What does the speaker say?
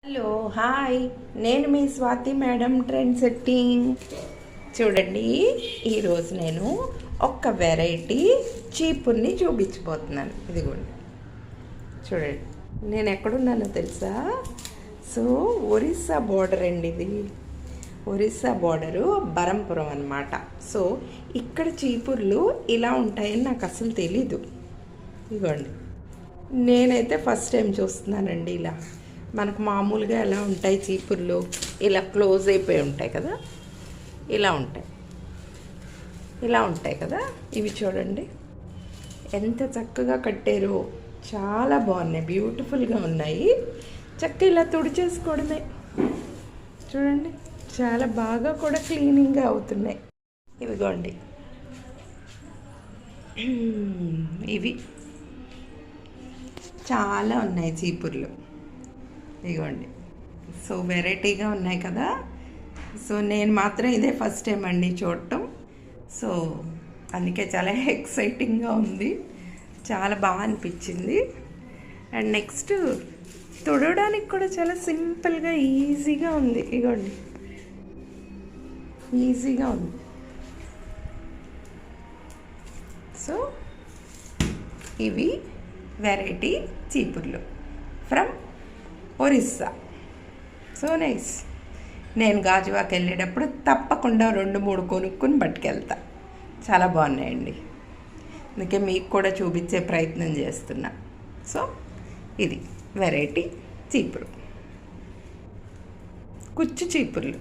Hello hi, నేను మీ Swathi madam trend setting. చూడండి, ఈరోజు నేను ఒక వెరైటీ చీపుర్ని చూపించబోతున్నాను. ఇదిగోండి, చూడండి నేను ఎక్కడున్నానో తెలుసా? సో ఒరిస్సా బోర్డర్ అండి, ఇది ఒరిస్సా బోర్డరు బరంపురం అన్నమాట. సో ఇక్కడ చీపుర్లు ఇలా ఉంటాయని నాకు అసలు తెలీదు. ఇదిగోండి, నేనైతే ఫస్ట్ టైం చూస్తున్నానండి. ఇలా మనకు మామూలుగా ఎలా ఉంటాయి చీపుర్లు, ఇలా క్లోజ్ అయిపోయి ఉంటాయి కదా, ఇలా ఉంటాయి కదా. ఇవి చూడండి ఎంత చక్కగా కట్టారో, చాలా బాగున్నాయి, బ్యూటిఫుల్గా ఉన్నాయి. చక్కగా ఇలా తుడిచేసుకోవడమే. చూడండి, చాలా బాగా కూడా క్లీనింగ్గా అవుతున్నాయి. ఇవిగోండి, ఇవి చాలా ఉన్నాయి చీపుర్లు. ఇదిగోండి, సో వెరైటీగా ఉన్నాయి కదా. సో నేను మాత్రం ఇదే ఫస్ట్ టైం అండి చూడటం. సో అందుకే చాలా ఎక్సైటింగ్గా ఉంది, చాలా బాగా అనిపించింది. అండ్ నెక్స్ట్ తుడవడానికి కూడా చాలా సింపుల్గా ఈజీగా ఉంది. ఇదిగోండి, ఈజీగా ఉంది. సో ఇవి వెరైటీ చీపుర్లు ఫ్రమ్ ఒరిస్సా. So nice. నేను గాజువాకి వెళ్ళేటప్పుడు తప్పకుండా 2-3 కొనుక్కొని పట్టుకెళ్తా. చాలా బాగున్నాయండి, అందుకే మీకు కూడా చూపించే ప్రయత్నం చేస్తున్నా. సో ఇది వెరైటీ చీపురు, కుచ్చు చీపుర్లు.